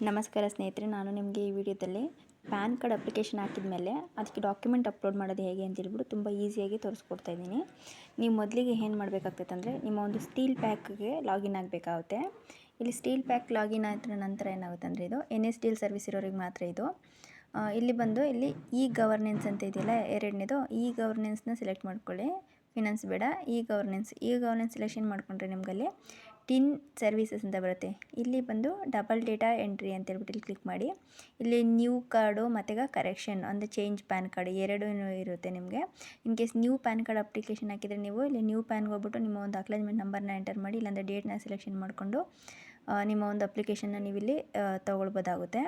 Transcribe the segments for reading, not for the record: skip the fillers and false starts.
ನಮಸ್ಕಾರ ಸ್ನೇಹಿತರೆ, ನಾನು ನಿಮಗೆ ಈ ವಿಡಿಯೋದಲ್ಲಿ ಪ್ಯಾನ್ ಕಾರ್ಡ್ ಅಪ್ಲಿಕೇಶನ್ ಹಾಕಿದ ಮೇಲೆ ಅದಕ್ಕೆ ಡಾಕ್ಯುಮೆಂಟ್ ಅಪ್ಲೋಡ್ ಮಾಡೋದು ಹೇಗೆ ಅಂತ ಹೇಳ್ಬಿಟ್ಟು ತುಂಬ ಈಸಿಯಾಗಿ ತೋರಿಸ್ಕೊಡ್ತಾ ಇದ್ದೀನಿ. ನೀವು ಮೊದಲಿಗೆ ಏನು ಮಾಡಬೇಕಾಗ್ತೈತೆ ಅಂದರೆ ನಿಮ್ಮ ಒಂದು ಸ್ಟೀಲ್ ಪ್ಯಾಕ್ಗೆ ಲಾಗಿನ್ ಆಗಬೇಕಾಗುತ್ತೆ. ಇಲ್ಲಿ ಸ್ಟೀಲ್ ಪ್ಯಾಕ್ ಲಾಗಿನ್ ಆದ ನಂತರ ಏನಾಗುತ್ತೆ ಅಂದರೆ ಇದು NS ಡೀಲ್ ಸರ್ವಿಸ್ ಇರೋರಿಗೆ ಮಾತ್ರ ಇದು. ಇಲ್ಲಿ ಬಂದು ಇಲ್ಲಿ ಇ ಗವರ್ನೆನ್ಸ್ ಅಂತ ಇದೆಯಲ್ಲ, ಎರಡನೇದು ಇ ಗವರ್ನೆನ್ಸ್ನ ಸೆಲೆಕ್ಟ್ ಮಾಡ್ಕೊಳ್ಳಿ. ಫಿನಾನ್ಸ್ ಬೇಡ, ಇ ಗವರ್ನೆನ್ಸ್ ಸೆಲೆಕ್ಷನ್ ಮಾಡ್ಕೊಂಡ್ರೆ ನಿಮಗಲ್ಲಿ ಟಿನ್ ಸರ್ವಿಸಸ್ ಅಂತ ಬರುತ್ತೆ. ಇಲ್ಲಿ ಬಂದು ಡಬಲ್ ಡೇಟಾ ಎಂಟ್ರಿ ಅಂತ ಹೇಳ್ಬಿಟ್ಟು ಇಲ್ಲಿ ಕ್ಲಿಕ್ ಮಾಡಿ. ಇಲ್ಲಿ ನ್ಯೂ ಕಾರ್ಡು ಮತ್ತು ಕರೆಕ್ಷನ್ ಅಂದರೆ ಚೇಂಜ್ ಪ್ಯಾನ್ ಕಾರ್ಡ್ ಎರಡೂ ಇರುತ್ತೆ ನಿಮಗೆ. In case new PAN card application ಹಾಕಿದರೆ ನೀವು ಇಲ್ಲಿ ನ್ಯೂ ಪ್ಯಾನ್ಗೆ ಹೋಗ್ಬಿಟ್ಟು ನಿಮ್ಮ ಒಂದು ಅಕ್ನಾಲೆಜ್ಮೆಂಟ್ ನಂಬರ್ನ ಎಂಟರ್ ಮಾಡಿ, ಇಲ್ಲಾಂದರೆ ಡೇಟ್ನ ಸೆಲೆಕ್ಷನ್ ಮಾಡಿಕೊಂಡು ನಿಮ್ಮ ಒಂದು ಅಪ್ಲಿಕೇಶನ್ನ ನೀವು ಇಲ್ಲಿ ತೊಗೊಳ್ಬೋದಾಗುತ್ತೆ.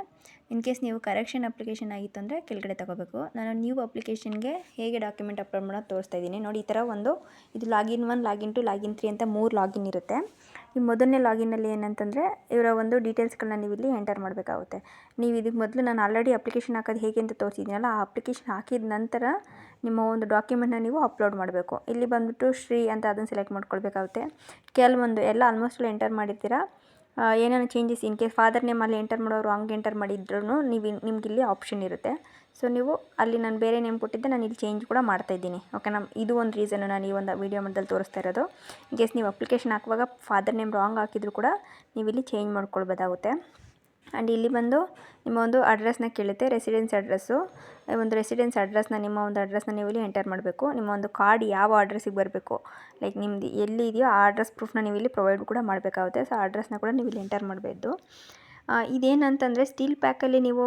ಇನ್ ಕೇಸ್ ನೀವು ಕರೆಕ್ಷನ್ ಅಪ್ಲಿಕೇಶನ್ ಆಗಿತ್ತು ಅಂದರೆ ಕೆಳಗಡೆ ತೊಗೋಬೇಕು. ನಾನು ನ್ಯೂ ಅಪ್ಲಿಕೇಶನ್ಗೆ ಹೇಗೆ ಡಾಕ್ಯುಮೆಂಟ್ ಅಪ್ಲೋಡ್ ಮಾಡೋದು ತೋರಿಸ್ತಾ ಇದ್ದೀನಿ ನೋಡಿ. ಈ ಥರ ಇದು ಲಾಗಿನ್ 1, ಲಾಗಿನ್ 2, ಲಾಗಿನ್ 3 ಅಂತ 3 ಲಾಗಿನ್ ಇರುತ್ತೆ. ಈ ಮೊದಲನೇ ಲಾಗಿನಲ್ಲಿ ಏನಂತಂದರೆ ಇವರ ಒಂದು ಡೀಟೇಲ್ಸ್ಗಳನ್ನ ನೀವು ಇಲ್ಲಿ ಎಂಟರ್ ಮಾಡಬೇಕಾಗುತ್ತೆ. ನೀವು ಇದಕ್ಕೆ ಮೊದಲು ನಾನು ಆಲ್ರೆಡಿ ಅಪ್ಲಿಕೇಶನ್ ಹಾಕೋದು ಹೇಗೆ ಅಂತ ತೋರಿಸಿದ್ದೀನಲ್ಲ, ಆ ಅಪ್ಲಿಕೇಶನ್ ಹಾಕಿದ ನಂತರ ನಿಮ್ಮ ಒಂದು ಡಾಕ್ಯುಮೆಂಟ್ನ ನೀವು ಅಪ್ಲೋಡ್ ಮಾಡಬೇಕು. ಇಲ್ಲಿ ಬಂದುಬಿಟ್ಟು ಶ್ರೀ ಅಂತ ಅದನ್ನು ಸೆಲೆಕ್ಟ್ ಮಾಡ್ಕೊಳ್ಬೇಕಾಗುತ್ತೆ. ಕೆಲವೊಂದು ಎಲ್ಲ ಆಲ್ಮೋಸ್ಟ್ ಎಂಟರ್ ಮಾಡಿರ್ತೀರ. ಏನೇನು ಚೇಂಜಸ್ ಇನ್ ಕೇಸ್ ಫಾದರ್ ನೇಮಲ್ಲಿ ಎಂಟರ್ ಮಾಡೋರು ಹಂಗೆ ಎಂಟರ್ ಮಾಡಿದ್ರು ನಿಮ್ಗೆ ಇಲ್ಲಿ ಆಪ್ಷನ್ ಇರುತ್ತೆ. ಸೊ ನೀವು ಅಲ್ಲಿ ನಾನು ಬೇರೆ ನೇಮ್ ಕೊಟ್ಟಿದ್ದೆ, ನಾನು ಇಲ್ಲಿ ಚೇಂಜ್ ಕೂಡ ಮಾಡ್ತಾಯಿದ್ದೀನಿ. ಓಕೆನಾ, ಇದು ಒಂದು ರೀಸನ್ನು ನಾನು ಈ ಒಂದು ವೀಡಿಯೋ ಮಧ್ಯದಲ್ಲಿ ತೋರಿಸ್ತಾ ಇರೋದು. ಇನ್ ಕೇಸ್ ನೀವು ಅಪ್ಲಿಕೇಶನ್ ಹಾಕುವಾಗ ಫಾದರ್ ನೇಮ್ ರಾಂಗ್ ಹಾಕಿದ್ರು ಕೂಡ ನೀವು ಇಲ್ಲಿ ಚೇಂಜ್ ಮಾಡ್ಕೊಳ್ಬೋದಾಗುತ್ತೆ. ಆ್ಯಂಡ್ ಇಲ್ಲಿ ಬಂದು ನಿಮ್ಮ ಒಂದು ಅಡ್ರೆಸ್ನ ಕೇಳುತ್ತೆ, ರೆಸಿಡೆನ್ಸ್ ಅಡ್ರೆಸ್ಸು. ಒಂದು ರೆಸಿಡೆನ್ಸ್ ಅಡ್ರೆಸ್ನ ನಿಮ್ಮ ಒಂದು ಅಡ್ರೆಸ್ನ ನೀವು ಇಲ್ಲಿ ಎಂಟರ್ ಮಾಡಬೇಕು. ನಿಮ್ಮ ಒಂದು ಕಾರ್ಡ್ ಯಾವ ಅಡ್ರೆಸ್ಸಿಗೆ ಬರಬೇಕು, ಲೈಕ್ ನಿಮ್ಮದು ಎಲ್ಲಿ ಇದೆಯೋ ಆ ಅಡ್ರೆಸ್ ಪ್ರೂಫ್ನ ನೀವು ಇಲ್ಲಿ ಪ್ರೊವೈಡ್ ಕೂಡ ಮಾಡಬೇಕಾಗುತ್ತೆ. ಸೊ ಆ ಅಡ್ರೆಸ್ನ ಕೂಡ ನೀವು ಇಲ್ಲಿ ಎಂಟರ್ ಮಾಡಬೇಕು. ಇದೇನಂತಂದರೆ ಸ್ಟೀಲ್ ಪ್ಯಾಕಲ್ಲಿ ನೀವು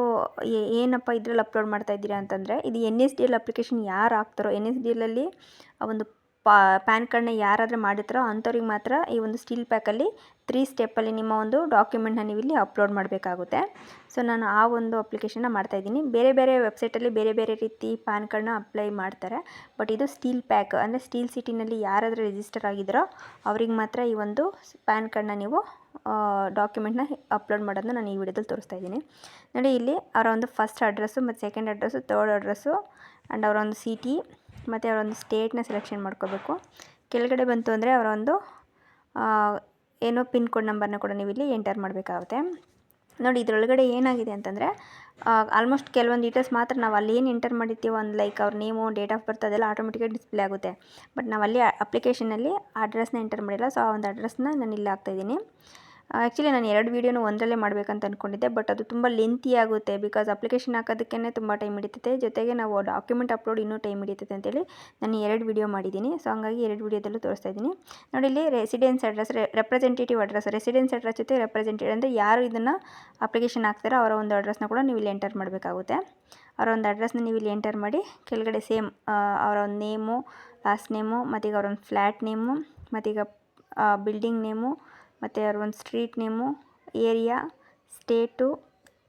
ಏನಪ್ಪ ಇದರಲ್ಲಿ ಅಪ್ಲೋಡ್ ಮಾಡ್ತಾ ಇದ್ದೀರಾ ಅಂತಂದರೆ, ಇದು NS DL ಅಪ್ಲಿಕೇಶನ್ ಯಾರು ಹಾಕ್ತಾರೋ, NS DLಲ್ಲಿ ಒಂದು ಪ್ಯಾನ್ ಕಾರ್ಡ್ನ ಯಾರಾದರೂ ಮಾಡಿರ್ತಾರೋ ಅಂಥವ್ರಿಗೆ ಮಾತ್ರ ಈ ಒಂದು ಸ್ಟೀಲ್ ಪ್ಯಾಕಲ್ಲಿ 3 ಸ್ಟೆಪ್ಪಲ್ಲಿ ನಿಮ್ಮ ಒಂದು ಡಾಕ್ಯುಮೆಂಟ್ನ ನೀವು ಇಲ್ಲಿ ಅಪ್ಲೋಡ್ ಮಾಡಬೇಕಾಗುತ್ತೆ. ಸೊ ನಾನು ಆ ಒಂದು ಅಪ್ಲಿಕೇಶನ್ನ ಮಾಡ್ತಾಯಿದ್ದೀನಿ. ಬೇರೆ ಬೇರೆ ವೆಬ್ಸೈಟಲ್ಲಿ ಬೇರೆ ಬೇರೆ ರೀತಿ ಪ್ಯಾನ್ ಕಾರ್ಡ್ನ ಅಪ್ಲೈ ಮಾಡ್ತಾರೆ. ಬಟ್ ಇದು ಸ್ಟೀಲ್ ಪ್ಯಾಕ್ ಅಂದರೆ ಸ್ಟೀಲ್ ಸಿಟಿನಲ್ಲಿ ಯಾರಾದರೂ ರಿಜಿಸ್ಟರ್ ಆಗಿದ್ದಾರೋ ಅವ್ರಿಗೆ ಮಾತ್ರ ಈ ಒಂದು ಪ್ಯಾನ್ ಕಾರ್ಡ್ನ ನೀವು ಡಾಕ್ಯುಮೆಂಟ್ನ ಅಪ್ಲೋಡ್ ಮಾಡೋದನ್ನ ನಾನು ಈ ವಿಡಿಯೋದಲ್ಲಿ ತೋರಿಸ್ತಾ ಇದ್ದೀನಿ ನೋಡಿ. ಇಲ್ಲಿ ಅವರ ಒಂದು ಫಸ್ಟ್ ಅಡ್ರೆಸ್ಸು ಮತ್ತು second address, third address and ಅವರ ಒಂದು ಸಿಟಿ ಮತ್ತು ಅವರ ಒಂದು ಸ್ಟೇಟ್ನ ಸೆಲೆಕ್ಷನ್ ಮಾಡ್ಕೋಬೇಕು. ಕೆಳಗಡೆ ಬಂತು ಅಂದರೆ ಅವರ ಒಂದು ಏನೋ ಪಿನ್ ಕೋಡ್ ನಂಬರ್ನ ಕೂಡ ನೀವು ಇಲ್ಲಿ ಎಂಟರ್ ಮಾಡಬೇಕಾಗುತ್ತೆ ನೋಡಿ. ಇದರೊಳಗಡೆ ಏನಾಗಿದೆ ಅಂತಂದರೆ ಆಲ್ಮೋಸ್ಟ್ ಕೆಲವೊಂದು ಡೀಟೇಲ್ಸ್ ಮಾತ್ರ ನಾವು ಅಲ್ಲಿ ಏನು ಎಂಟರ್ ಮಾಡಿರ್ತೀವೋ, ಒಂದು ಲೈಕ್ ಅವ್ರ ನೇಮು, ಡೇಟ್ ಆಫ್ ಬರ್ತ್ ಅದೆಲ್ಲ ಆಟೋಮೆಟಿಕಾಗಿ ಡಿಸ್ಪ್ಲೇ ಆಗುತ್ತೆ. ಬಟ್ ನಾವು ಅಲ್ಲಿ ಅಪ್ಲಿಕೇಶನಲ್ಲಿ ಅಡ್ರೆಸ್ನ ಎಂಟರ್ ಮಾಡಿಲ್ಲ. ಸೊ ಆ ಒಂದು ಅಡ್ರೆಸ್ನ ನಾನು ಇಲ್ಲಿ ಹಾಕ್ತಾಯಿದ್ದೀನಿ. ಆ್ಯಕ್ಚುಲಿ ನಾನು 2 ವೀಡಿಯೋನು ಒಂದರಲ್ಲೇ ಮಾಡಬೇಕಂತ ಅಂದ್ಕೊಂಡಿದ್ದೆ, ಬಟ್ ಅದು ತುಂಬ ಲೆಂತಿ ಆಗುತ್ತೆ. ಬಿಕಾಸ್ ಅಪ್ಲಿಕೇಶನ್ ಹಾಕೋದಕ್ಕೇ ತುಂಬ ಟೈಮ್ ಹಿಡಿತೈತೆ, ಜೊತೆಗೆ ನಾವು ಡಾಕ್ಯುಮೆಂಟ್ ಅಪ್ಲೋಡ್ ಇನ್ನೂ ಟೈಮ್ ಹಿಡಿತೈತೆ ಅಂತೇಳಿ ನಾನು 2 ವೀಡಿಯೋ ಮಾಡಿದ್ದೀನಿ. ಸೊ ಹಂಗಾಗಿ 2 ವೀಡಿಯೋದಲ್ಲೂ ತೋರಿಸ್ತಾ ಇದ್ದೀನಿ ನೋಡಿ. ಇಲ್ಲಿ residence address, representative address, residence address ಜೊತೆ ರೆಪ್ರೆಸೆಂಟೇಟಿವ್ ಅಂದರೆ ಯಾರು ಇದನ್ನು ಅಪ್ಲಿಕೇಶನ್ ಹಾಕ್ತಾರೋ ಅವರ ಒಂದು ಅಡ್ರೆಸ್ನ ಕೂಡ ನೀವು ಇಲ್ಲಿ ಎಂಟರ್ ಮಾಡಬೇಕಾಗುತ್ತೆ. ಅವರ ಒಂದು ಅಡ್ರೆಸ್ನ ನೀವು ಇಲ್ಲಿ ಎಂಟರ್ ಮಾಡಿ, ಕೆಳಗಡೆ ಸೇಮ್ ಅವರ ಒಂದು ನೇಮು, ಲಾಸ್ಟ್ ನೇಮು, ಮತ್ತೀಗ ಅವರ ಒಂದು ಫ್ಲ್ಯಾಟ್ ನೇಮು, ಮತ್ತೀಗ ಬಿಲ್ಡಿಂಗ್ ನೇಮು, ಮತ್ತು ಅವ್ರ ಒಂದು street name, area, state,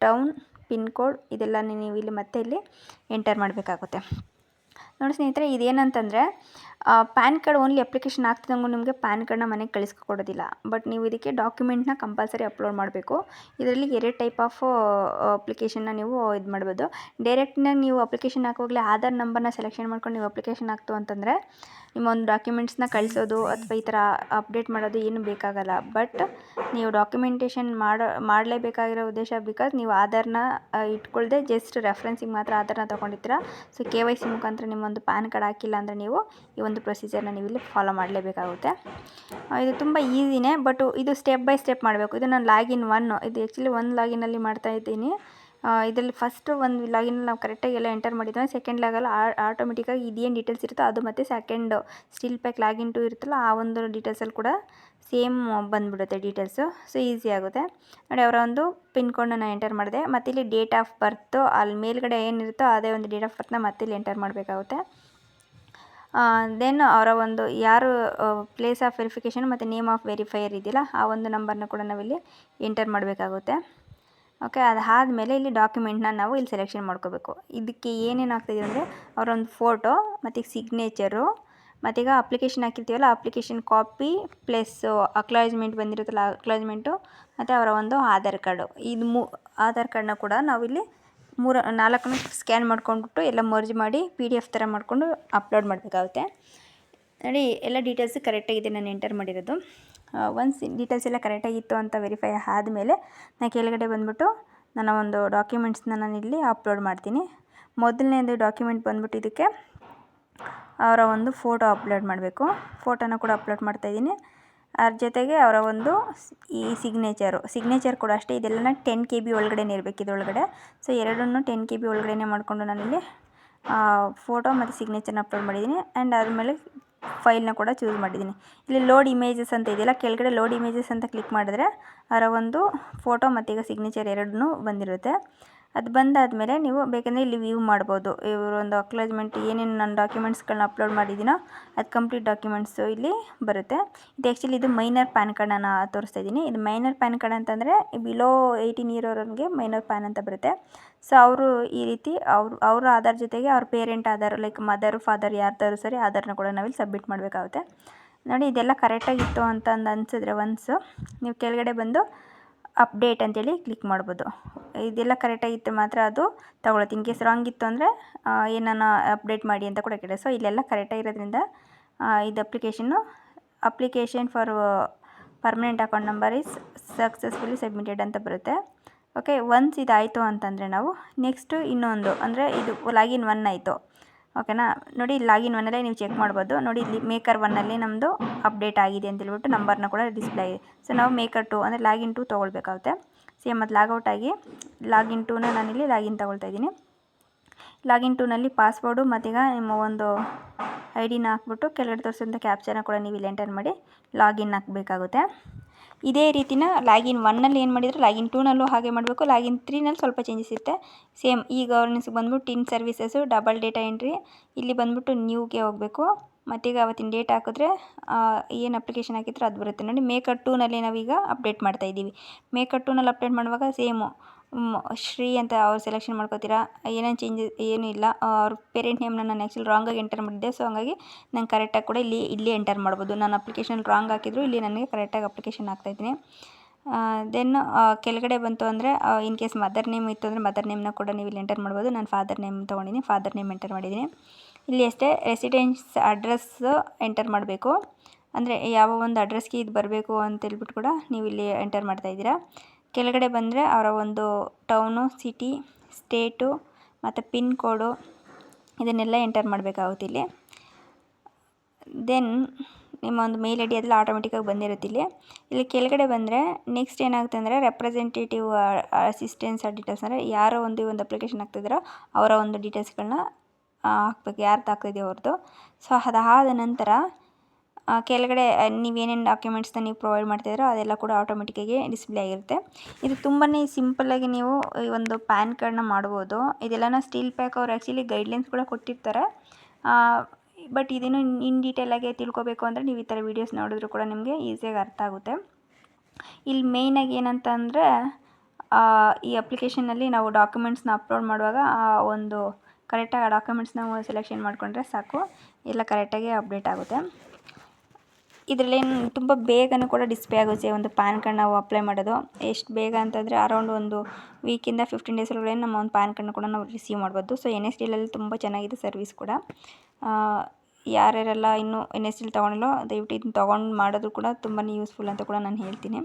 town, pin code ಇದೆಲ್ಲ ನೀವು ಇಲ್ಲಿ ಮತ್ತೆ ಇಲ್ಲಿ ಎಂಟರ್ ಮಾಡಬೇಕಾಗುತ್ತೆ ನೋಡಿ ಸ್ನೇಹಿತರೆ. ಇದೇನಂತಂದರೆ ಪ್ಯಾನ್ ಕಾರ್ಡ್ ಓನ್ಲಿ ಅಪ್ಲಿಕೇಶನ್ ಆಗ್ತಿದ್ದಂಗೂ ನಿಮಗೆ ಪ್ಯಾನ್ ಕಾರ್ಡ್ನ ಮನೆಗೆ ಕಳಿಸ್ಕೊಡೋದಿಲ್ಲ. ಬಟ್ ನೀವು ಇದಕ್ಕೆ ಡಾಕ್ಯುಮೆಂಟ್ನ ಕಂಪಲ್ಸರಿ ಅಪ್ಲೋಡ್ ಮಾಡಬೇಕು. ಇದರಲ್ಲಿ 2 ಟೈಪ್ ಆಫ್ ಅಪ್ಲಿಕೇಶನ್ನ ನೀವು ಇದು ಮಾಡ್ಬೋದು. ಡೈರೆಕ್ಟ್ನಾಗಿ ನೀವು ಅಪ್ಲಿಕೇಶನ್ ಹಾಕುವಾಗಲೇ ಆಧಾರ್ ನಂಬರ್ನ ಸೆಲೆಕ್ಷನ್ ಮಾಡ್ಕೊಂಡು ನೀವು ಅಪ್ಲಿಕೇಶನ್ ಹಾಕ್ತು ಅಂತಂದರೆ ನಿಮ್ಮ ಒಂದು ಡಾಕ್ಯುಮೆಂಟ್ಸ್ನ ಕಳಿಸೋದು ಅಥವಾ ಈ ಥರ ಅಪ್ಡೇಟ್ ಮಾಡೋದು ಏನು ಬೇಕಾಗಲ್ಲ. ಬಟ್ ನೀವು ಡಾಕ್ಯುಮೆಂಟೇಷನ್ ಮಾಡಲೇಬೇಕಾಗಿರೋ ಉದ್ದೇಶ ಬಿಕಾಸ್ ನೀವು ಆಧಾರ್ನ ಇಟ್ಕೊಳ್ಳದೆ ಜಸ್ಟ್ ರೆಫರೆನ್ಸಿಗೆ ಮಾತ್ರ ಆಧಾರ್ನ ತೊಗೊಂಡಿರ್ತೀರ. ಸೊ KYC ಮುಖಾಂತರ ನಿಮ್ಮ ಒಂದು ಪ್ಯಾನ್ ಕಾರ್ಡ್ ಹಾಕಿಲ್ಲ ಅಂದರೆ ನೀವು ಈ ಒಂದು ಪ್ರೊಸೀಜರ್ನ ನೀವು ಇಲ್ಲಿ ಫಾಲೋ ಮಾಡಲೇಬೇಕಾಗುತ್ತೆ. ಇದು ತುಂಬ ಈಸಿನೇ, ಬಟ್ ಇದು ಸ್ಟೆಪ್ ಬೈ ಸ್ಟೆಪ್ ಮಾಡಬೇಕು. ಇದು ನಾನು ಲಾಗಿನ್ 1, ಇದು ಆ್ಯಕ್ಚುಲಿ 1 ಲಾಗಿನಲ್ಲಿ ಮಾಡ್ತಾ ಇದ್ದೀನಿ. ಇದರಲ್ಲಿ ಫಸ್ಟ್ ಒಂದು ಲಾಗಿನಲ್ಲಿ ನಾವು ಕರೆಕ್ಟಾಗಿ ಎಲ್ಲ ಎಂಟರ್ ಮಾಡಿದ್ವಿ. ಸೆಕೆಂಡ್ ಲಾಗಲ್ಲಿ ಆಟೋಮೆಟಿಕ್ಕಾಗಿ ಇದೇನು ಡೀಟೇಲ್ಸ್ ಇರುತ್ತೋ ಅದು ಮತ್ತು ಸೆಕೆಂಡ್ ಸ್ಟೀಲ್ ಪ್ಯಾಕ್ ಲಾಗಿನ್ 2 ಇರುತ್ತಲ್ಲ ಆ ಒಂದು ಡೀಟೇಲ್ಸಲ್ಲಿ ಕೂಡ ಸೇಮ್ ಬಂದುಬಿಡುತ್ತೆ ಡೀಟೇಲ್ಸು. ಸೊ ಈಸಿ ಆಗುತ್ತೆ ನೋಡಿ. ಅವರ ಒಂದು ಪಿನ್ ಕೋಡ್ನ ನಾನು ಎಂಟರ್ ಮಾಡಿದೆ, ಮತ್ತು ಇಲ್ಲಿ ಡೇಟ್ ಆಫ್ ಬರ್ತು ಅಲ್ಲಿ ಮೇಲ್ಗಡೆ ಏನಿರುತ್ತೋ ಅದೇ ಒಂದು ಡೇಟ್ ಆಫ್ ಬರ್ತ್ನ ಮತ್ತೆ ಇಲ್ಲಿ ಎಂಟರ್ ಮಾಡಬೇಕಾಗುತ್ತೆ. ದೆನ್ ಅವರ ಒಂದು ಯಾರು ಪ್ಲೇಸ್ ಆಫ್ ವೆರಿಫಿಕೇಷನ್ ಮತ್ತು ನೇಮ್ ಆಫ್ ವೆರಿಫೈಯರ್ ಇದೆಯಲ್ಲ ಆ ಒಂದು ನಂಬರ್ನ ಕೂಡ ನಾವಿಲ್ಲಿ ಎಂಟರ್ ಮಾಡಬೇಕಾಗುತ್ತೆ. ಓಕೆ, ಅದಾದಮೇಲೆ ಇಲ್ಲಿ ಡಾಕ್ಯುಮೆಂಟ್ನ ನಾವು ಇಲ್ಲಿ ಸೆಲೆಕ್ಷನ್ ಮಾಡ್ಕೋಬೇಕು. ಇದಕ್ಕೆ ಏನೇನು ಆಗ್ತಾಯಿದೆ ಅಂದರೆ ಅವರ ಒಂದು ಫೋಟೋ, ಮತ್ತು ಸಿಗ್ನೇಚರು, ಮತ್ತೀಗ ಅಪ್ಲಿಕೇಶನ್ ಹಾಕಿರ್ತೀವಲ್ಲ ಅಪ್ಲಿಕೇಶನ್ ಕಾಪಿ ಪ್ಲಸ್ ಅಕ್ನಾಲೆಜ್ಮೆಂಟ್ ಬಂದಿರುತ್ತಲ್ಲ ಅಕ್ನಾಲೆಜ್ಮೆಂಟು, ಮತ್ತು ಅವರ ಒಂದು ಆಧಾರ್ ಕಾರ್ಡು. ಇದು ಆಧಾರ್ ಕಾರ್ಡನ್ನ ಕೂಡ ನಾವಿಲ್ಲಿ 4 ಸ್ಕ್ಯಾನ್ ಮಾಡ್ಕೊಂಡ್ಬಿಟ್ಟು ಎಲ್ಲ ಮರ್ಜ್ ಮಾಡಿ PDF ಥರ ಮಾಡಿಕೊಂಡು ಅಪ್ಲೋಡ್ ಮಾಡಬೇಕಾಗುತ್ತೆ ನೋಡಿ. ಎಲ್ಲ ಡೀಟೇಲ್ಸ್ ಕರೆಕ್ಟಾಗಿದೆ ನಾನು ಎಂಟರ್ ಮಾಡಿರೋದು. ಒನ್ಸ್ ಡೀಟೇಲ್ಸ್ ಎಲ್ಲ ಕರೆಕ್ಟಾಗಿತ್ತು ಅಂತ ವೆರಿಫೈ ಆದಮೇಲೆ ನಾನು ಕೆಳಗಡೆ ಬಂದುಬಿಟ್ಟು ನನ್ನ ಒಂದು ಡಾಕ್ಯುಮೆಂಟ್ಸ್ನ ನಾನಿಲ್ಲಿ ಅಪ್ಲೋಡ್ ಮಾಡ್ತೀನಿ. ಮೊದಲನೇದು ಡಾಕ್ಯುಮೆಂಟ್ ಬಂದ್ಬಿಟ್ಟು ಇದಕ್ಕೆ ಅವರ ಒಂದು ಫೋಟೋ ಅಪ್ಲೋಡ್ ಮಾಡಬೇಕು. ಫೋಟೋನ ಕೂಡ ಅಪ್ಲೋಡ್ ಮಾಡ್ತಾಯಿದ್ದೀನಿ. ಅದ್ರ ಜೊತೆಗೆ ಅವರ ಒಂದು ಈ ಸಿಗ್ನೇಚರ್ ಕೂಡ ಅಷ್ಟೇ. ಇದೆಲ್ಲ 10 KB ಒಳಗಡೆನೇ ಇರಬೇಕು ಇದರೊಳಗಡೆ. ಸೊ ಎರಡನ್ನೂ 10 KB ಒಳಗಡೆನೇ ಮಾಡಿಕೊಂಡು ನಾನಿಲ್ಲಿ ಫೋಟೋ ಮತ್ತು ಸಿಗ್ನೇಚರ್ನ ಅಪ್ಲೋಡ್ ಮಾಡಿದ್ದೀನಿ. ಆ್ಯಂಡ್ ಆದಮೇಲೆ ಫೈಲ್ನ ಕೂಡ ಚೂಸ್ ಮಾಡಿದ್ದೀನಿ. ಇಲ್ಲಿ ಲೋಡ್ ಇಮೇಜಸ್ ಅಂತ ಇದೆಯಲ್ಲ, ಕೆಳಗಡೆ ಲೋಡ್ ಇಮೇಜಸ್ ಅಂತ ಕ್ಲಿಕ್ ಮಾಡಿದ್ರೆ ಅವರ ಒಂದು ಫೋಟೋ ಮತ್ತು ಈಗ ಸಿಗ್ನೇಚರ್ ಎರಡನ್ನೂ ಬಂದಿರುತ್ತೆ. ಅದು ಬಂದಾದಮೇಲೆ ನೀವು ಬೇಕಂದರೆ ಇಲ್ಲಿ ವ್ಯೂ ಮಾಡ್ಬೋದು. ಇವರು ಒಂದು ಅಕ್ನಾಲೇಜ್ಮೆಂಟ್ ಏನೇನು ನಾನು ಡಾಕ್ಯುಮೆಂಟ್ಸ್ಗಳನ್ನ ಅಪ್ಲೋಡ್ ಮಾಡಿದ್ದೀನೋ ಅದು ಕಂಪ್ಲೀಟ್ ಡಾಕ್ಯುಮೆಂಟ್ಸು ಇಲ್ಲಿ ಬರುತ್ತೆ. ಇದು ಆ್ಯಕ್ಚುಲಿ ಇದು ಮೈನರ್ ಪ್ಯಾನ್ ಕಾರ್ಡ್ ನಾನು ತೋರಿಸ್ತಾ ಇದ್ದೀನಿ. ಇದು ಮೈನರ್ ಪ್ಯಾನ್ ಕಾರ್ಡ್ ಅಂತಂದರೆ ಬಿಲೋ 18 ಇರೋರಿಗೆ ಮೈನರ್ ಪ್ಯಾನ್ ಅಂತ ಬರುತ್ತೆ. ಸೊ ಅವರು ಈ ರೀತಿ ಅವ್ರ ಆಧಾರ್ ಜೊತೆಗೆ ಅವ್ರ parent Aadhaar like mother father ಯಾರ್ದಾದ್ರು ಸರಿ ಆಧಾರ್ನ ಕೂಡ ನಾವಿಲ್ಲಿ ಸಬ್ಮಿಟ್ ಮಾಡಬೇಕಾಗುತ್ತೆ. ನೋಡಿ ಇದೆಲ್ಲ ಕರೆಕ್ಟಾಗಿತ್ತು ಅಂತ ಅನಿಸಿದ್ರೆ ಒನ್ಸು ನೀವು ಕೆಳಗಡೆ ಬಂದು ಅಪ್ಡೇಟ್ ಅಂತೇಳಿ ಕ್ಲಿಕ್ ಮಾಡ್ಬೋದು. ಇದೆಲ್ಲ ಕರೆಕ್ಟಾಗಿತ್ತು ಮಾತ್ರ ಅದು ತಗೊಳುತ್ತೆ. ಇನ್ ಕೇಸ್ ರಾಂಗ್ ಇತ್ತು ಅಂದರೆ ಏನಾನ ಅಪ್ಡೇಟ್ ಮಾಡಿ ಅಂತ ಕೂಡ ಕೇಳಿ. ಸೊ ಇಲ್ಲೆಲ್ಲ ಕರೆಕ್ಟಾಗಿರೋದ್ರಿಂದ ಇದು application for permanent account number is successfully submitted ಅಂತ ಬರುತ್ತೆ. ಓಕೆ, ಒನ್ಸ್ ಇದಾಯಿತು ಅಂತಂದರೆ ನಾವು ನೆಕ್ಸ್ಟು ಇನ್ನೊಂದು ಅಂದರೆ ಇದು ಲಾಗಿನ್ 1 ಆಯಿತು. ಓಕೆನಾ, ನೋಡಿ ಲಾಗಿನ್ 1ಅಲ್ಲೇ ನೀವು ಚೆಕ್ ಮಾಡ್ಬೋದು. ನೋಡಿ ಇಲ್ಲಿ ಮೇಕರ್ 1ಅಲ್ಲಿ ನಮ್ಮದು ಅಪ್ಡೇಟ್ ಆಗಿದೆ ಅಂತೇಳ್ಬಿಟ್ಟು ನಂಬರ್ನ ಕೂಡ ಡಿಸ್ಪ್ಲೇ ಆಗಿದೆ. ಸೊ ನಾವು ಮೇಕರ್ 2 ಅಂದರೆ ಲಾಗಿನ್ 2 ತೊಗೊಳ್ಬೇಕಾಗುತ್ತೆ. ಸೇಮ್ ಮತ್ತು ಲಾಗೌಟ್ ಆಗಿ ಲಾಗಿನ್ 2ನ ನಾನಿಲ್ಲಿ ಲಾಗಿನ್ ತೊಗೊಳ್ತಾ ಇದ್ದೀನಿ. ಲಾಗಿನ್ 2ನಲ್ಲಿ ಪಾಸ್ವರ್ಡು ಮತ್ತೀಗ ನಿಮ್ಮ ಒಂದು ID ನ ಹಾಕ್ಬಿಟ್ಟು ಕೆಳಗಡೆ ತೋರಿಸಿದಂಥ ಕ್ಯಾಪ್ಚರ್ನ ಕೂಡ ನೀವು ಇಲ್ಲಿ ಎಂಟರ್ ಮಾಡಿ ಲಾಗಿನ್ ಹಾಕಬೇಕಾಗುತ್ತೆ. ಇದೇ ರೀತಿನ ಲಾಗಿನ್ 1ನಲ್ಲಿ ಏನು ಮಾಡಿದ್ರು ಲಾಗಿನ್ 2ನಲ್ಲೂ ಹಾಗೆ ಮಾಡಬೇಕು. ಲಾಗಿನ್ 3ನಲ್ಲಿ ಸ್ವಲ್ಪ ಚೇಂಜಸ್ ಇರುತ್ತೆ. ಸೇಮ್ ಈ ಗವರ್ನೆನ್ಸ್ಗೆ ಬಂದ್ಬಿಟ್ಟು ಇನ್ ಸರ್ವಿಸಸ್ಸು ಡಬಲ್ ಡೇಟಾ ಎಂಟ್ರಿ ಇಲ್ಲಿ ಬಂದ್ಬಿಟ್ಟು ನ್ಯೂಗೆ ಹೋಗಬೇಕು. ಮತ್ತೀಗ ಅವತ್ತಿನ ಡೇಟ್ ಹಾಕಿದ್ರೆ ಏನು ಅಪ್ಲಿಕೇಶನ್ ಹಾಕಿದ್ರೆ ಅದು ಬರುತ್ತೆ. ನೋಡಿ ಮೇಕರ್ 2ನಲ್ಲಿ ನಾವೀಗ ಅಪ್ಡೇಟ್ ಮಾಡ್ತಾಯಿದ್ದೀವಿ. ಮೇಕರ್ 2ನಲ್ಲಿ ಅಪ್ಡೇಟ್ ಮಾಡುವಾಗ ಸೇಮು ಶ್ರೀ ಅಂತ ಅವ್ರು ಸೆಲೆಕ್ಷನ್ ಮಾಡ್ಕೋತೀರಾ. ಏನೇನು ಚೇಂಜಸ್ ಏನೂ ಇಲ್ಲ. ಅವ್ರ ಪೇರೆಂಟ್ ನೇಮ್ನ ನಾನು ಆ್ಯಕ್ಚುಲಿ ರಾಂಗಾಗಿ ಎಂಟರ್ ಮಾಡಿದ್ದೆ. ಸೊ ಹಂಗಾಗಿ ನಂಗೆ ಕರೆಕ್ಟಾಗಿ ಕೂಡ ಇಲ್ಲಿ ಎಂಟರ್ ಮಾಡ್ಬೋದು. ನಾನು ಅಪ್ಲಿಕೇಶನ್ ರಾಂಗ್ ಹಾಕಿದ್ರು ಇಲ್ಲಿ ನನಗೆ ಕರೆಕ್ಟಾಗಿ ಅಪ್ಲಿಕೇಶನ್ ಹಾಕ್ತಾಯಿದ್ದೀನಿ. ದೆನ್ ಕೆಳಗಡೆ ಬಂತು ಅಂದರೆ ಇನ್ ಕೇಸ್ ಮದರ್ ನೇಮ್ ಇತ್ತು ಅಂದರೆ ಮದರ್ ನೇಮ್ನ ಕೂಡ ನೀವು ಇಲ್ಲಿ ಎಂಟರ್ ಮಾಡ್ಬೋದು. ನಾನು ಫಾದರ್ ನೇಮ್ ತೊಗೊಂಡಿದ್ದೀನಿ, ಫಾದರ್ ನೇಮ್ ಎಂಟರ್ ಮಾಡಿದ್ದೀನಿ. ಇಲ್ಲಿ ಅಷ್ಟೇ ರೆಸಿಡೆನ್ಸ್ ಅಡ್ರೆಸ್ ಎಂಟರ್ ಮಾಡಬೇಕು. ಅಂದರೆ ಯಾವ ಒಂದು ಅಡ್ರೆಸ್ಗೆ ಇದು ಬರಬೇಕು ಅಂತೇಳ್ಬಿಟ್ಟು ಕೂಡ ನೀವು ಇಲ್ಲಿ ಎಂಟರ್ ಮಾಡ್ತಾಯಿದ್ದೀರಾ. ಕೆಳಗಡೆ ಬಂದರೆ ಅವರ ಒಂದು ಟೌನು, ಸಿಟಿ, ಸ್ಟೇಟು ಮತ್ತು ಪಿನ್ ಕೋಡು ಇದನ್ನೆಲ್ಲ ಎಂಟರ್ ಮಾಡಬೇಕಾಗುತ್ತೆ ಇಲ್ಲಿ. ದೆನ್ ನಿಮ್ಮ ಒಂದು ಮೇಲ್ ID ಅದೆಲ್ಲ ಆಟೋಮೆಟಿಕ್ಕಾಗಿ ಬಂದಿರುತ್ತೆ ಇಲ್ಲಿ ಕೆಳಗಡೆ ಬಂದರೆ ನೆಕ್ಸ್ಟ್ ಏನಾಗುತ್ತೆ ಅಂದರೆ ರೆಪ್ರೆಸೆಂಟೇಟಿವ್ ಅಸಿಸ್ಟೆನ್ಸ್ ಡೀಟೇಲ್ಸ್ ಅಂದರೆ ಯಾರೋ ಒಂದು ಅಪ್ಲಿಕೇಶನ್ ಹಾಕ್ತಿದ್ದಾರೋ ಅವರ ಒಂದು ಡೀಟೇಲ್ಸ್ಗಳನ್ನ ಹಾಕ್ಬೇಕು, ಯಾರ್ದು ಹಾಕ್ತಿದ್ದೀವಿ ಅವ್ರದ್ದು. ಸೊ ಅದಾದ ನಂತರ ಕೆಳಗಡೆ ನೀವೇನೇನು ಡಾಕ್ಯುಮೆಂಟ್ಸ್ನ ನೀವು ಪ್ರೊವೈಡ್ ಮಾಡ್ತಿದ್ದೀರೋ ಅದೆಲ್ಲ ಕೂಡ ಆಟೋಮೆಟಿಕ್ಕಾಗಿ ಡಿಸ್ಪ್ಲೇ ಆಗಿರುತ್ತೆ. ಇದು ತುಂಬಾ ಸಿಂಪಲ್ಲಾಗಿ ನೀವು ಈ ಒಂದು ಪ್ಯಾನ್ ಕಾರ್ಡ್ನ ಮಾಡ್ಬೋದು. ಇದೆಲ್ಲನ ಸ್ಟೀಲ್ ಪ್ಯಾಕ್ ಅವ್ರು ಆ್ಯಕ್ಚುಲಿ ಗೈಡ್ಲೈನ್ಸ್ ಕೂಡ ಕೊಟ್ಟಿರ್ತಾರೆ. ಬಟ್ ಇದನ್ನು ಇನ್ ಡೀಟೇಲಾಗಿ ತಿಳ್ಕೊಬೇಕು ಅಂದರೆ ನೀವು ಈ ಥರ ವೀಡಿಯೋಸ್ ನೋಡಿದ್ರು ಕೂಡ ನಿಮಗೆ ಈಸಿಯಾಗಿ ಅರ್ಥ ಆಗುತ್ತೆ. ಇಲ್ಲಿ ಮೇಯ್ನಾಗಿ ಏನಂತ ಅಂದರೆ ಈ ಅಪ್ಲಿಕೇಶನ್ನಲ್ಲಿ ನಾವು ಡಾಕ್ಯುಮೆಂಟ್ಸ್ನ ಅಪ್ಲೋಡ್ ಮಾಡುವಾಗ ಒಂದು ಕರೆಕ್ಟಾಗಿ ಆ ಡಾಕ್ಯುಮೆಂಟ್ಸ್ನ ಸೆಲೆಕ್ಷನ್ ಮಾಡಿಕೊಂಡ್ರೆ ಸಾಕು, ಎಲ್ಲ ಕರೆಕ್ಟಾಗಿ ಅಪ್ಡೇಟ್ ಆಗುತ್ತೆ. ಇದರಲ್ಲೇನು ತುಂಬ ಬೇಗನೂ ಕೂಡ ಡಿಸ್ಪ್ಲೇ ಆಗುತ್ತೆ ಒಂದು ಪ್ಯಾನ್ ಕಾರ್ಡ್ ನಾವು ಅಪ್ಲೈ ಮಾಡೋದು. ಎಷ್ಟು ಬೇಗ ಅಂತಂದರೆ ಅರೌಂಡ್ ಒಂದು ವೀಕಿಂದ 15 ಡೇಸ್ ಒಳಗಡೆ ನಮ್ಮ ಒಂದು ಪ್ಯಾನ್ ಕಾರ್ಡ್ನ ಕೂಡ ನಾವು ರಿಸೀವ್ ಮಾಡ್ಬೋದು. ಸೊ NSDLಲ್ಲಿ ತುಂಬ ಚೆನ್ನಾಗಿದೆ ಸರ್ವಿಸ್ ಕೂಡ. ಯಾರ್ಯಾರೆಲ್ಲ ಇನ್ನೂ NSDL ತೊಗೊಂಡಿಲ್ಲೋ ದಯವಿಟ್ಟು ಇದನ್ನ ತೊಗೊಂಡು ಮಾಡೋದು ಕೂಡ ತುಂಬಾ ಯೂಸ್ಫುಲ್ ಅಂತ ಕೂಡ ನಾನು ಹೇಳ್ತೀನಿ.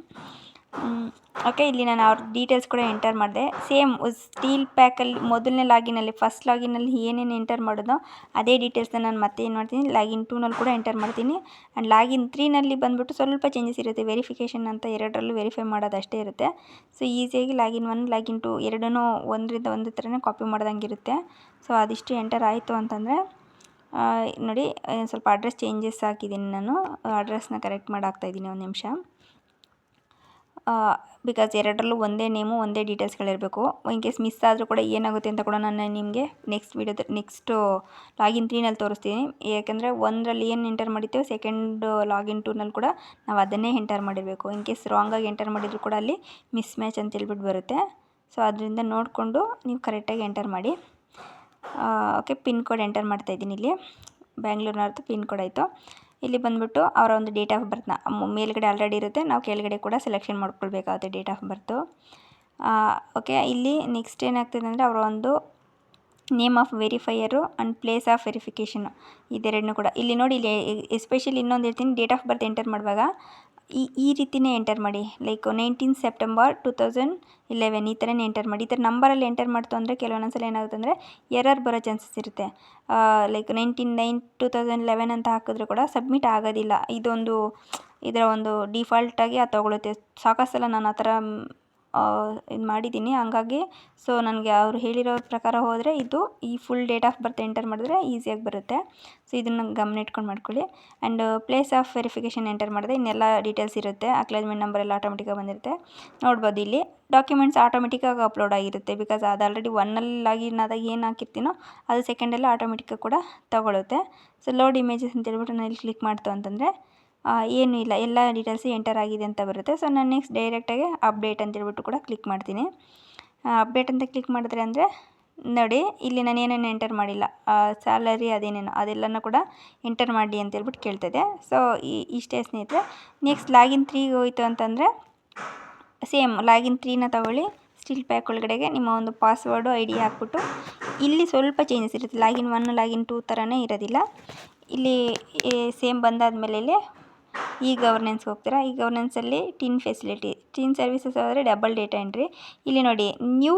ಓಕೆ, ಇಲ್ಲಿ ನಾನು ಅವ್ರ ಡೀಟೇಲ್ಸ್ ಕೂಡ ಎಂಟರ್ ಮಾಡಿದೆ. ಸೇಮ್ ಸ್ಟೀಲ್ ಪ್ಯಾಕಲ್ಲಿ ಮೊದಲನೇ ಲಾಗಿನಲ್ಲಿ ಫಸ್ಟ್ ಲಾಗಿನಲ್ಲಿ ಏನೇನು ಎಂಟರ್ ಮಾಡೋದೋ ಅದೇ ಡೀಟೇಲ್ಸ್ನ ನಾನು ಮತ್ತೆ ಏನು ಮಾಡ್ತೀನಿ ಲಾಗಿನ್ 2ನಲ್ಲಿ ಕೂಡ ಎಂಟರ್ ಮಾಡ್ತೀನಿ. ಆ್ಯಂಡ್ ಲಾಗಿನ್ 3ನಲ್ಲಿ ಬಂದುಬಿಟ್ಟು ಸ್ವಲ್ಪ ಚೇಂಜಸ್ ಇರುತ್ತೆ. ವೆರಿಫಿಕೇಷನ್ ಅಂತ ಎರಡರಲ್ಲೂ ವೆರಿಫೈ ಮಾಡೋದು ಅಷ್ಟೇ ಇರುತ್ತೆ. ಸೊ ಈಸಿಯಾಗಿ ಲಾಗಿನ್ 1 ಲಾಗಿನ್ 2 ಎರಡನ್ನೂ ಒಂದರಿಂದ ಒಂದು ಥರನೇ ಕಾಪಿ ಮಾಡ್ದಂಗೆ ಇರುತ್ತೆ. ಸೊ ಅದಿಷ್ಟು ಎಂಟರ್ ಆಯಿತು ಅಂತಂದರೆ ನೋಡಿ ಸ್ವಲ್ಪ ಅಡ್ರೆಸ್ ಚೇಂಜಸ್ ಹಾಕಿದ್ದೀನಿ. ನಾನು ಅಡ್ರೆಸ್ನ ಕರೆಕ್ಟ್ ಮಾಡಿ ಹಾಕ್ತಾಯಿದ್ದೀನಿ, ಒಂದು ನಿಮಿಷ. ಬಿಕಾಸ್ ಎರಡರಲ್ಲೂ ಒಂದೇ ನೇಮು ಒಂದೇ ಡೀಟೇಲ್ಸ್ಗಳಿರಬೇಕು. ಇನ್ ಕೇಸ್ ಮಿಸ್ ಆದರೂ ಕೂಡ ಏನಾಗುತ್ತೆ ಅಂತ ಕೂಡ ನಾನು ನಿಮಗೆ ನೆಕ್ಸ್ಟು ಲಾಗಿನ್ 3ನಲ್ಲಿ ತೋರಿಸ್ತೀನಿ. ಯಾಕೆಂದರೆ ಒಂದರಲ್ಲಿ ಏನು ಎಂಟರ್ ಮಾಡಿರ್ತೀವೋ ಸೆಕೆಂಡ್ ಲಾಗಿನ್ 2ನಲ್ಲಿ ಕೂಡ ನಾವು ಅದನ್ನೇ ಎಂಟರ್ ಮಾಡಿರಬೇಕು. ಇನ್ ಕೇಸ್ ರಾಂಗಾಗಿ ಎಂಟರ್ ಮಾಡಿದರೂ ಕೂಡ ಅಲ್ಲಿ ಮಿಸ್ ಮ್ಯಾಚ್ ಅಂತ ಹೇಳ್ಬಿಟ್ಟು ಬರುತ್ತೆ. ಸೊ ಅದರಿಂದ ನೋಡಿಕೊಂಡು ನೀವು ಕರೆಕ್ಟಾಗಿ ಎಂಟರ್ ಮಾಡಿ. ಓಕೆ, ಪಿನ್ ಕೋಡ್ ಎಂಟರ್ ಮಾಡ್ತಾಯಿದ್ದೀನಿ. ಇಲ್ಲಿ ಬ್ಯಾಂಗ್ಳೂರ್ನವ್ರದ್ದು ಪಿನ್ ಕೋಡ್ ಆಯಿತು. ಇಲ್ಲಿ ಬಂದುಬಿಟ್ಟು ಅವರ ಒಂದು ಡೇಟ್ ಆಫ್ ಬರ್ತ್ನ ಮೇಲ್ಗಡೆ ಆಲ್ರೆಡಿ ಇರುತ್ತೆ, ನಾವು ಕೆಳಗಡೆ ಕೂಡ ಸೆಲೆಕ್ಷನ್ ಮಾಡ್ಕೊಳ್ಬೇಕಾಗುತ್ತೆ ಡೇಟ್ ಆಫ್ ಬರ್ತು. ಓಕೆ, ಇಲ್ಲಿ ನೆಕ್ಸ್ಟ್ ಏನಾಗ್ತದೆ ಅಂದರೆ ಅವರ ಒಂದು name of verifier and place of verification ಇದೆರಡನ್ನೂ ಕೂಡ ಇಲ್ಲಿ ನೋಡಿ. ಇಲ್ಲಿ ಎಸ್ಪೆಷಲಿ ಇನ್ನೊಂದು ಹೇಳ್ತೀನಿ, ಡೇಟ್ ಆಫ್ ಬರ್ತ್ ಎಂಟರ್ ಮಾಡುವಾಗ ಈ ರೀತಿಯೇ ಎಂಟರ್ ಮಾಡಿ. ಲೈಕ್ 19 ಸೆಪ್ಟೆಂಬರ್ 2011 ಈ ಥರನೇ ಎಂಟರ್ ಮಾಡಿ. ಈ ಥರ ನಂಬರಲ್ಲಿ ಎಂಟರ್ ಮಾಡ್ತು ಅಂದರೆ ಕೆಲವೊಂದೊಂದು ಸಲ ಏನಾಗುತ್ತೆ ಅಂದರೆ ಎರರ್ ಬರೋ ಚಾನ್ಸಸ್ ಇರುತ್ತೆ. ಲೈಕ್ 19/9/2011 ಅಂತ ಹಾಕಿದ್ರು ಕೂಡ ಸಬ್ಮಿಟ್ ಆಗೋದಿಲ್ಲ. ಇದರ ಒಂದು ಡಿಫಾಲ್ಟಾಗಿ ಅದು ತೊಗೊಳುತ್ತೆ. ಸಾಕಷ್ಟು ಸಲ ನಾನು ಆ ಥರ ಇದು ಮಾಡಿದ್ದೀನಿ. ಹಂಗಾಗಿ ಸೊ ನನಗೆ ಅವ್ರು ಹೇಳಿರೋ ಪ್ರಕಾರ ಹೋದರೆ ಈ full date of birth enter ಮಾಡಿದ್ರೆ ಈಸಿಯಾಗಿ ಬರುತ್ತೆ. ಸೊ ಇದನ್ನು ಗಮನ ಇಟ್ಕೊಂಡು ಮಾಡ್ಕೊಳ್ಳಿ. And place of verification enter ಮಾಡಿದ್ರೆ ಇನ್ನೆಲ್ಲ ಡೀಟೇಲ್ಸ್ ಇರುತ್ತೆ. ಅಕ್ನಾಲೇಜ್ಮೆಂಟ್ ನಂಬರ್ ಎಲ್ಲ ಆಟೋಮೆಟಿಕಾಗಿ ಬಂದಿರುತ್ತೆ. ನೋಡ್ಬೋದು ಇಲ್ಲಿ ಡಾಕ್ಯುಮೆಂಟ್ಸ್ ಆಟೋಮೆಟಿಕ್ಕಾಗಿ ಅಪ್ಲೋಡ್ ಆಗಿರುತ್ತೆ. ಬಿಕಾಸ್ ಅದು ಆಲ್ರೆಡಿ ಒನ್ನಲ್ಲಿ ಲಾಗಿನ್ ಆದಾಗ ಏನು ಹಾಕಿರ್ತೀನೋ ಅದು ಸೆಕೆಂಡಲ್ಲಿ ಆಟೋಮೆಟಿಕ್ಕಾಗಿ ಕೂಡ ತಗೊಳುತ್ತೆ. ಸೊ ಲೋಡ್ ಇಮೇಜಸ್ ಅಂತ ಹೇಳ್ಬಿಟ್ಟು ನಾನು ಇಲ್ಲಿ ಕ್ಲಿಕ್ ಮಾಡ್ತು ಅಂತಂದರೆ ಏನೂ ಇಲ್ಲ, ಎಲ್ಲ ಡೀಟೇಲ್ಸ್ ಎಂಟರ್ ಆಗಿದೆ ಅಂತ ಬರುತ್ತೆ. ಸೊ ನಾನು ನೆಕ್ಸ್ಟ್ ಡೈರೆಕ್ಟಾಗಿ ಅಪ್ಡೇಟ್ ಅಂತ ಹೇಳ್ಬಿಟ್ಟು ಕೂಡ ಕ್ಲಿಕ್ ಮಾಡ್ತೀನಿ. ಅಪ್ಡೇಟ್ ಅಂತ ಕ್ಲಿಕ್ ಮಾಡಿದ್ರೆ ಅಂದರೆ ನೋಡಿ ಇಲ್ಲಿ ನಾನು ಏನೇನು ಎಂಟರ್ ಮಾಡಿಲ್ಲ, ಸ್ಯಾಲರಿ ಅದೇನೇನು ಅದೆಲ್ಲನೂ ಕೂಡ ಎಂಟರ್ ಮಾಡಿ ಅಂತ ಹೇಳ್ಬಿಟ್ಟು ಕೇಳ್ತದೆ. ಸೊ ಇಷ್ಟೇ ಸ್ನೇಹಿತರೆ. ನೆಕ್ಸ್ಟ್ ಲಾಗಿನ್ 3ಗೆ ಹೋಯಿತು ಅಂತಂದರೆ ಸೇಮ್ ಲಾಗಿನ್ 3ನ ತಗೊಳ್ಳಿ. ಸ್ಟಿಲ್ ಪ್ಯಾಕ್ ಒಳಗಡೆಗೆ ನಿಮ್ಮ ಒಂದು ಪಾಸ್ವರ್ಡು ID ಹಾಕ್ಬಿಟ್ಟು ಇಲ್ಲಿ ಸ್ವಲ್ಪ ಚೇಂಜಸ್ ಇರುತ್ತೆ. ಲಾಗಿನ್ 1 ಲಾಗಿನ್ 2 ಥರನೇ ಇರೋದಿಲ್ಲ. ಇಲ್ಲಿ ಸೇಮ್ ಬಂದಾದಮೇಲೆ ಇಲ್ಲಿ ಗವರ್ನೆನ್ಸ್ಗೆ ಹೋಗ್ತೀರಾ. ಗವರ್ನೆನ್ಸಲ್ಲಿ ಟಿನ್ ಫೆಸಿಲಿಟಿ, ಟಿನ್ ಸರ್ವಿಸಸ್ ಆದರೆ ಡಬಲ್ ಡೇಟಾ ಎಂಟ್ರಿ. ಇಲ್ಲಿ ನೋಡಿ ನ್ಯೂ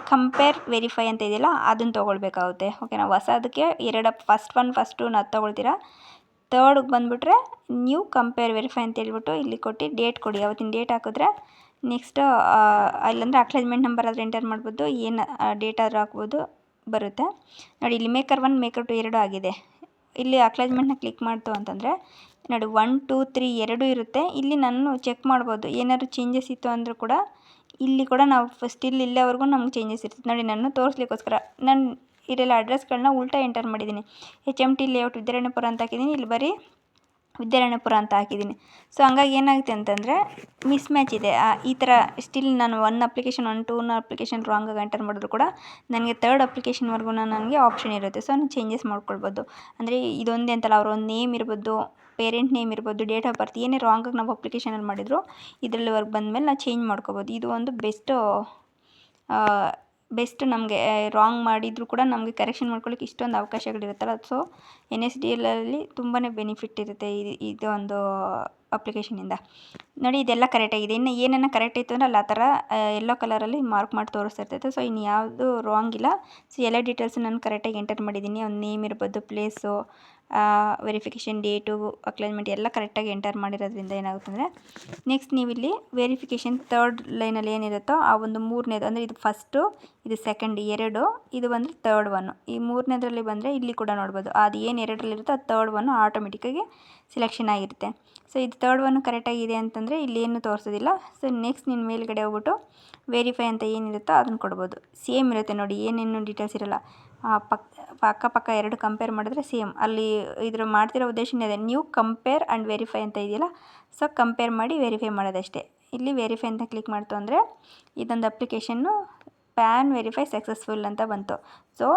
ಕಂಪೇರ್ ವೆರಿಫೈ ಅಂತ ಇದೆಯಲ್ಲ ಅದನ್ನು ತೊಗೊಳ್ಬೇಕಾಗುತ್ತೆ. ಓಕೆನಾ. ಹೊಸದಕ್ಕೆ ಫಸ್ಟ್ 2ನ ಅದು ತೊಗೊಳ್ತೀರಾ. ತರ್ಡ್ಗೆ ಬಂದುಬಿಟ್ರೆ ನ್ಯೂ ಕಂಪೇರ್ ವೆರಿಫೈ ಅಂತ ಹೇಳ್ಬಿಟ್ಟು ಇಲ್ಲಿ ಕೊಟ್ಟು ಡೇಟ್ ಕೊಡಿ. ಅವತ್ತಿನ ಡೇಟ್ ಹಾಕಿದ್ರೆ ನೆಕ್ಸ್ಟು ಇಲ್ಲಾಂದರೆ ಅಕ್ನಾಲೇಜ್ಮೆಂಟ್ ನಂಬರ್ ಆದರೆ ಎಂಟರ್ ಮಾಡ್ಬೋದು, ಏನು ಡೇಟ್ ಆದರೂ ಹಾಕ್ಬೋದು, ಬರುತ್ತೆ. ನೋಡಿ ಇಲ್ಲಿ ಮೇಕರ್ 1 ಮೇಕರ್ 2 ಎರಡೂ ಆಗಿದೆ. ಇಲ್ಲಿ ಅಕ್ನಾಲೇಜ್ಮೆಂಟ್ನ ಕ್ಲಿಕ್ ಮಾಡ್ತು ಅಂತಂದರೆ ನೋಡಿ 1 2 3 ಎರಡೂ ಇರುತ್ತೆ. ಇಲ್ಲಿ ನಾನು ಚೆಕ್ ಮಾಡ್ಬೋದು. ಏನಾದ್ರು ಚೇಂಜಸ್ ಇತ್ತು ಅಂದರೂ ಕೂಡ ಇಲ್ಲಿ ಕೂಡ ನಾವು ಸ್ಟಿಲ್ ಇಲ್ಲಿವರೆಗೂ ನಮ್ಗೆ ಚೇಂಜಸ್ ಇರ್ತದೆ. ನೋಡಿ ನಾನು ತೋರಿಸ್ಲಿಕ್ಕೋಸ್ಕರ ನಾನು ಇದೆಲ್ಲ ಅಡ್ರೆಸ್ಗಳನ್ನ ಉಲ್ಟಾ ಎಂಟರ್ ಮಾಡಿದ್ದೀನಿ. HMT ಲೇಔಟ್ ವಿದ್ಯಾರಣ್ಯಪುರ ಅಂತ ಹಾಕಿದ್ದೀನಿ, ಇಲ್ಲಿ ಬರೀ ವಿದ್ಯಾರಣ್ಯಪುರ ಅಂತ ಹಾಕಿದ್ದೀನಿ. ಸೊ ಹಂಗಾಗಿ ಏನಾಗುತ್ತೆ ಅಂತಂದರೆ ಮಿಸ್ ಮ್ಯಾಚ್ ಇದೆ. ಈ ಥರ ಸ್ಟಿಲ್ ನಾನು 1 ಅಪ್ಲಿಕೇಶನ್ 1 2ನ ಅಪ್ಲಿಕೇಶನ್ ರಾಂಗಾಗಿ ಎಂಟರ್ ಮಾಡಿದ್ರು ಕೂಡ ನನಗೆ 3rd ಅಪ್ಲಿಕೇಶನ್ವರೆಗೂ ನನಗೆ ಆಪ್ಷನ್ ಇರುತ್ತೆ. ಸೊ ನಾನು ಚೇಂಜಸ್ ಮಾಡ್ಕೊಳ್ಬೋದು. ಅಂದರೆ ಇದೊಂದೇ ಅಂತಲ್ಲ, ಅವ್ರ ಒಂದು ನೇಮ್ ಇರ್ಬೋದು, ಪೇರೆಂಟ್ ನೇಮ್ ಇರ್ಬೋದು, ಡೇಟ್ ಆಫ್ ಬರ್ತ್ ಏನೇ ರಾಂಗಾಗಿ ನಾವು ಅಪ್ಲಿಕೇಶನಲ್ಲಿ ಮಾಡಿದ್ರು ಇದರಲ್ಲಿ ವರ್ಕ್ ಬಂದಮೇಲೆ ನಾವು ಚೇಂಜ್ ಮಾಡ್ಕೋಬೋದು. ಇದು ಒಂದು ಬೆಸ್ಟ್ ನಮಗೆ ರಾಂಗ್ ಮಾಡಿದರೂ ಕೂಡ ನಮಗೆ ಕರೆಕ್ಷನ್ ಮಾಡ್ಕೊಳ್ಳಿಕ್ಕೆ ಇಷ್ಟೊಂದು ಅವಕಾಶಗಳಿರುತ್ತಲ್ಲ. ಸೊ NSDLಲ್ಲಿ ತುಂಬಾ ಬೆನಿಫಿಟ್ ಇರುತ್ತೆ ಇದು ಒಂದು ಅಪ್ಲಿಕೇಶನಿಂದ. ನೋಡಿ ಇದೆಲ್ಲ ಕರೆಕ್ಟಾಗಿದೆ. ಇನ್ನು ಏನನ್ನ ಕರೆಕ್ಟ್ ಇತ್ತು ಅಂದರೆ ಅಲ್ಲಿ ಆ ಥರ ಯೆಲ್ಲೋ ಕಲರಲ್ಲಿ ಮಾರ್ಕ್ ಮಾಡಿ ತೋರಿಸ್ತಾ ಇರ್ತೈತೆ. ಸೊ ಇನ್ನು ಯಾವುದು ರಾಂಗ್ ಇಲ್ಲ. ಸೊ ಎಲ್ಲ ಡೀಟೇಲ್ಸ್ ನಾನು ಕರೆಕ್ಟಾಗಿ ಎಂಟರ್ ಮಾಡಿದ್ದೀನಿ. ಒಂದು ನೇಮ್ ಇರ್ಬೋದು, ಪ್ಲೇಸು, ವೆರಿಫಿಕೇಷನ್ ಡೇಟು, ಅಕ್ನಾಲೇಜ್ಮೆಂಟ್ ಎಲ್ಲ ಕರೆಕ್ಟಾಗಿ ಎಂಟರ್ ಮಾಡಿರೋದ್ರಿಂದ ಏನಾಗುತ್ತೆ ಅಂದರೆ ನೆಕ್ಸ್ಟ್ ನೀವಿಲ್ಲಿ ವೆರಿಫಿಕೇಷನ್ 3rd ಲೈನಲ್ಲಿ ಏನಿರುತ್ತೋ ಆ ಒಂದು 3ನೇದು ಅಂದರೆ ಇದು ಫಸ್ಟು, ಇದು ಸೆಕೆಂಡ್ 2, ಇದು ಬಂದರೆ 3rd 1. ಈ 3ನೇದರಲ್ಲಿ ಬಂದರೆ ಇಲ್ಲಿ ಕೂಡ ನೋಡ್ಬೋದು ಅದು ಏನು 2ರಲ್ಲಿರುತ್ತೋ ಅದು 3rd 1 ಆಟೋಮೆಟಿಕ್ಕಾಗಿ ಸೆಲೆಕ್ಷನ್ ಆಗಿರುತ್ತೆ. ಸೊ ಇದು 3rd 1 ಕರೆಕ್ಟಾಗಿದೆ ಅಂತಂದರೆ ಇಲ್ಲಿ ಏನು ತೋರಿಸೋದಿಲ್ಲ. ಸೊ ನೆಕ್ಸ್ಟ್ ನೀನು ಮೇಲ್ಗಡೆ ಹೋಗ್ಬಿಟ್ಟು ವೆರಿಫೈ ಅಂತ ಏನಿರುತ್ತೋ ಅದನ್ನು ಕೊಡ್ಬೋದು. ಸೇಮ್ ಇರುತ್ತೆ ನೋಡಿ, ಏನೇನು ಡೀಟೇಲ್ಸ್ ಇರೋಲ್ಲ. ಪಕ್ಕ 2 ಕಂಪೇರ್ ಮಾಡಿದ್ರೆ ಸೇಮ್. ಅಲ್ಲಿ ಇದ್ರ ಮಾಡ್ತಿರೋ ಉದ್ದೇಶನೇ ಇದೆ, ನ್ಯೂ ಕಂಪೇರ್ ಆ್ಯಂಡ್ ವೆರಿಫೈ ಅಂತ ಇದೆಯಲ್ಲ. ಸೊ ಕಂಪೇರ್ ಮಾಡಿ ವೆರಿಫೈ ಮಾಡೋದಷ್ಟೇ. ಇಲ್ಲಿ ವೆರಿಫೈ ಅಂತ ಕ್ಲಿಕ್ ಮಾಡ್ತು ಅಂದರೆ ಇದೊಂದು ಅಪ್ಲಿಕೇಶನ್ನು ಪ್ಯಾನ್ ವೆರಿಫೈ ಸಕ್ಸಸ್ಫುಲ್ ಅಂತ ಬಂತು. ಸೊ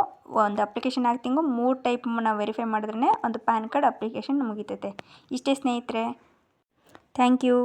ಒಂದು ಅಪ್ಲಿಕೇಶನ್ ಆ್ಯಕ್ಟಿಂಗು 3 ಟೈಪ್ ನಾವು ವೆರಿಫೈ ಮಾಡಿದ್ರೆ ಒಂದು ಪ್ಯಾನ್ ಕಾರ್ಡ್ ಅಪ್ಲಿಕೇಶನ್ ಮುಗಿತೈತೆ. ಇಷ್ಟೇ ಸ್ನೇಹಿತರೆ. Thank you.